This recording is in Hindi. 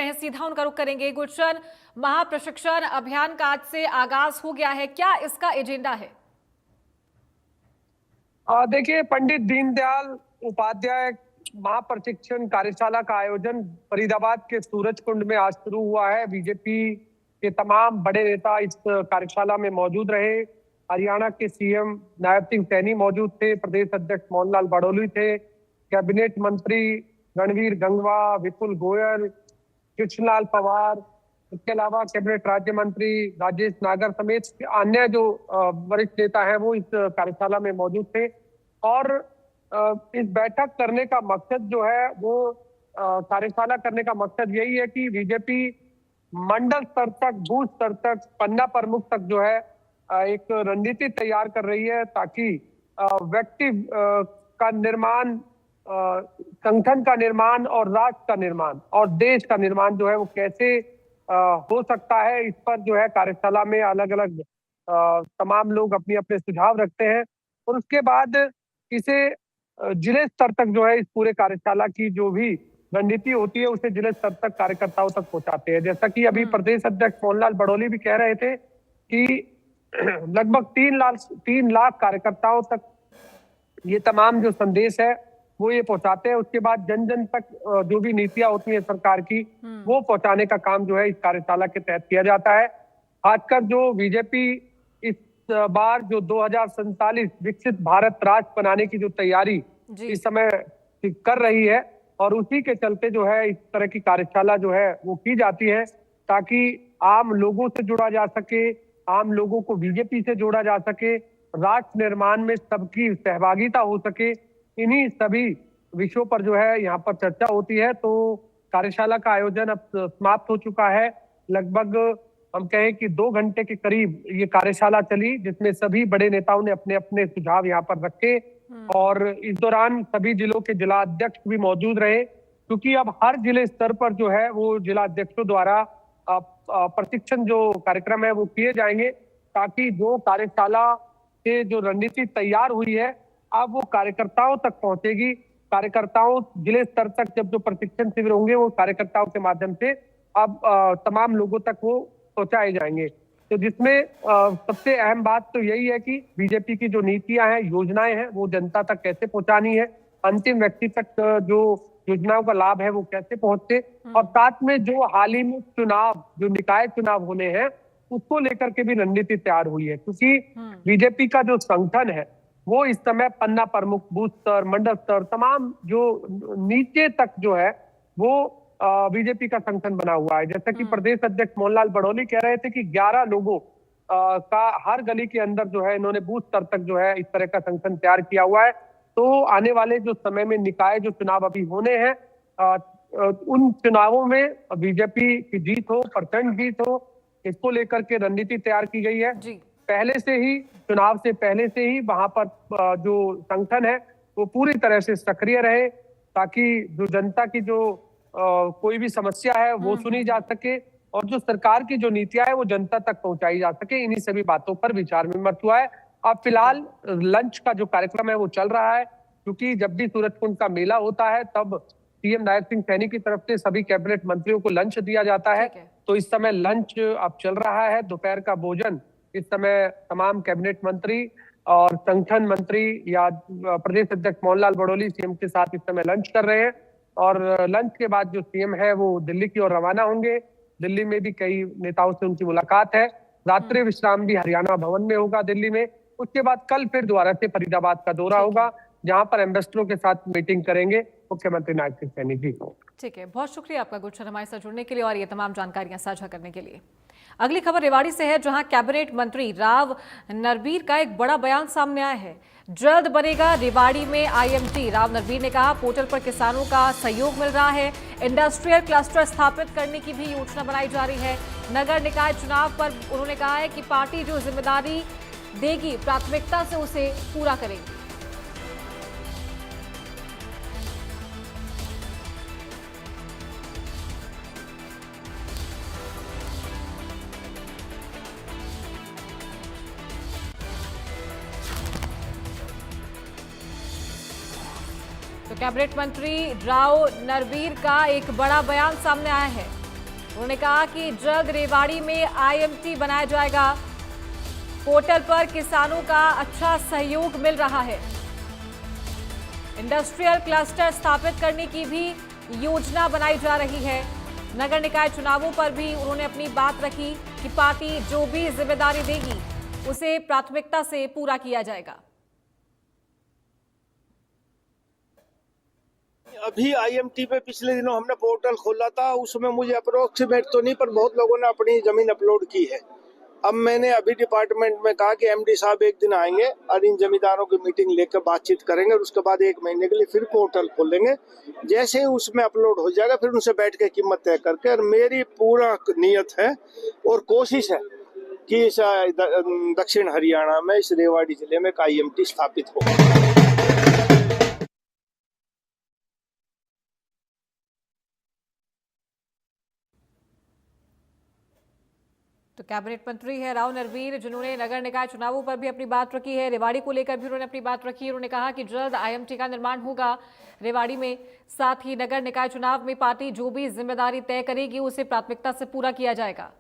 हैं, सीधा उनका रुख करेंगे। गुलशन, महाप्रशिक्षण अभियान का आज से आगाज हो गया है, क्या इसका एजेंडा है? देखिए, पंडित दीनदयाल उपाध्याय महाप्रशिक्षण कार्यशाला का आयोजन फरीदाबाद के सूरज कुंड में आज शुरू हुआ है। बीजेपी के तमाम बड़े नेता इस कार्यशाला में मौजूद रहे। हरियाणा के सीएम नायब सिंह सैनी मौजूद थे, प्रदेश अध्यक्ष मोहन लाल बड़ोली थे, कैबिनेट मंत्री रणवीर गंगवा, विपुल गोयल, कृष्णलाल पवार, इसके अलावा कैबिनेट राज्य मंत्री राजेश नागर समेत अन्य जो वरिष्ठ नेता हैं वो इस कार्यशाला में मौजूद थे। और इस बैठक करने का मकसद जो है वो कार्यशाला करने का मकसद यही है कि बीजेपी मंडल स्तर तक, बूथ स्तर तक, पन्ना प्रमुख तक जो है एक रणनीति तैयार कर रही है, ताकि व्यक्ति का निर्माण, संगठन का निर्माण और राष्ट्र का निर्माण और देश का निर्माण जो है वो कैसे हो सकता है, इस पर जो है कार्यशाला में अलग अलग तमाम लोग अपने अपने सुझाव रखते हैं। और उसके बाद इसे जिले स्तर तक जो है इस पूरे कार्यशाला की जो भी रणनीति होती है उसे जिले स्तर तक कार्यकर्ताओं तक पहुंचाते हैं। जैसा कि अभी प्रदेश अध्यक्ष मोहनलाल बड़ोली भी कह रहे थे कि लगभग 3 लाख कार्यकर्ताओं तक ये तमाम जो संदेश है वो ये पहुंचाते हैं। उसके बाद जन जन तक जो भी नीतियां होती है सरकार की वो पहुंचाने का काम जो है इस कार्यशाला के तहत किया जाता है। खासकर जो बीजेपी इस बार जो 2047 विकसित भारत राष्ट्र बनाने की जो तैयारी इस समय कर रही है, और उसी के चलते जो है इस तरह की कार्यशाला जो है वो की जाती है, ताकि आम लोगों से जुड़ा जा सके, आम लोगों को बीजेपी से जोड़ा जा सके, राष्ट्र निर्माण में सबकी सहभागिता हो सके। इन्हीं सभी विषयों पर जो है यहाँ पर चर्चा होती है। तो कार्यशाला का आयोजन अब समाप्त हो चुका है। लगभग हम कहें कि 2 घंटे के करीब ये कार्यशाला चली, जिसमें सभी बड़े नेताओं ने अपने अपने सुझाव यहाँ पर रखे। और इस दौरान सभी जिलों के जिला अध्यक्ष भी मौजूद रहे, क्योंकि अब हर जिले स्तर पर जो है वो जिला अध्यक्षों द्वारा प्रशिक्षण जो कार्यक्रम है वो किए जाएंगे, ताकि जो कार्यशाला से जो रणनीति तैयार हुई है अब वो कार्यकर्ताओं तक पहुंचेगी। कार्यकर्ताओं जिले स्तर तक जब जो प्रशिक्षण शिविर होंगे वो कार्यकर्ताओं के माध्यम से अब तमाम लोगों तक वो पहुंचाए जाएंगे। तो जिसमें सबसे अहम बात तो यही है कि बीजेपी की जो नीतियां हैं, योजनाएं हैं, वो जनता तक कैसे पहुंचानी है, अंतिम व्यक्ति तक जो योजनाओं का लाभ है वो कैसे पहुंचे। और साथ में जो हाल ही में चुनाव, जो निकाय चुनाव होने हैं, उसको लेकर के भी रणनीति तैयार हुई है, क्योंकि बीजेपी का जो संगठन है वो इस समय पन्ना प्रमुख, बूथ स्तर, मंडल स्तर, तमाम जो नीचे तक जो है वो बीजेपी का संगठन बना हुआ है। जैसा कि प्रदेश अध्यक्ष मोहनलाल बड़ोली कह रहे थे कि 11 लोगों का हर गली के अंदर जो है इन्होंने बूथ स्तर तक जो है इस तरह का संगठन तैयार किया हुआ है। तो आने वाले जो समय में निकाय जो चुनाव अभी होने हैं, उन चुनावों में बीजेपी की जीत हो, प्रचंड जीत हो, इसको लेकर के रणनीति तैयार की गई है। पहले से ही, चुनाव से पहले से ही वहां पर जो संगठन है वो पूरी तरह से सक्रिय रहे, ताकि जो जनता की जो कोई भी समस्या है वो सुनी जा सके और जो सरकार की जो नीतियां है वो जनता तक पहुंचाई जा सके। इन्हीं सभी बातों पर विचार विमर्श हुआ है। अब फिलहाल लंच का जो कार्यक्रम है वो चल रहा है, क्योंकि जब भी सूरजकुंड का मेला होता है तब सीएम नायब सिंह सैनी की तरफ से सभी कैबिनेट मंत्रियों को लंच दिया जाता है। तो इस समय लंच अब चल रहा है। दोपहर का भोजन इस समय तमाम कैबिनेट मंत्री और संगठन मंत्री या प्रदेश अध्यक्ष मोहनलाल बड़ोली सीएम के साथ इस समय लंच कर रहे हैं। और लंच के बाद जो सीएम है वो दिल्ली की ओर रवाना होंगे। दिल्ली में भी कई नेताओं से उनकी मुलाकात है। रात्रि विश्राम भी हरियाणा भवन में होगा दिल्ली में। उसके बाद कल फिर दोबारा से फरीदाबाद का दौरा होगा, जहां पर एम्बेसडरों के साथ मीटिंग करेंगे मुख्यमंत्री नायब सिंह सैनी जी। ठीक है, बहुत शुक्रिया आपका गुलशन, हमारे साथ जुड़ने के लिए और ये तमाम जानकारियां साझा करने के लिए। अगली खबर रेवाड़ी से है, जहां कैबिनेट मंत्री राव नरबीर का एक बड़ा बयान सामने आया है। जल्द बनेगा रेवाड़ी में आईएमटी। राव नरबीर ने कहा पोर्टल पर किसानों का सहयोग मिल रहा है। इंडस्ट्रियल क्लस्टर स्थापित करने की भी योजना बनाई जा रही है। नगर निकाय चुनाव पर उन्होंने कहा है कि पार्टी जो जिम्मेदारी देगी प्राथमिकता से उसे पूरा करेगी। तो कैबिनेट मंत्री राव नरबीर का एक बड़ा बयान सामने आया है। उन्होंने कहा कि जल्द रेवाड़ी में आईएमटी बनाया जाएगा। पोर्टल पर किसानों का अच्छा सहयोग मिल रहा है। इंडस्ट्रियल क्लस्टर स्थापित करने की भी योजना बनाई जा रही है। नगर निकाय चुनावों पर भी उन्होंने अपनी बात रखी कि पार्टी जो भी जिम्मेदारी देगी उसे प्राथमिकता से पूरा किया जाएगा। अभी आईएमटी पे पिछले दिनों हमने पोर्टल खोला था, उसमें मुझे अप्रोक्सीमेट तो नहीं पर बहुत लोगों ने अपनी जमीन अपलोड की है। अब मैंने अभी डिपार्टमेंट में कहा कि एमडी साहब एक दिन आएंगे और इन जमींदारों की मीटिंग लेकर बातचीत करेंगे और उसके बाद 1 महीने के लिए फिर पोर्टल खोलेंगे। जैसे ही उसमें अपलोड हो जाएगा फिर उनसे बैठ के कीमत तय करके, और मेरी पूरा नियत है और कोशिश है कि इस दक्षिण हरियाणा में इस रेवाड़ी जिले में आईएमटी स्थापित हो। तो कैबिनेट मंत्री है राव नरबीर, जिन्होंने नगर निकाय चुनावों पर भी अपनी बात रखी है। रेवाड़ी को लेकर भी उन्होंने अपनी बात रखी है। उन्होंने कहा कि जल्द आईएमटी का निर्माण होगा रेवाड़ी में। साथ ही नगर निकाय चुनाव में पार्टी जो भी जिम्मेदारी तय करेगी उसे प्राथमिकता से पूरा किया जाएगा।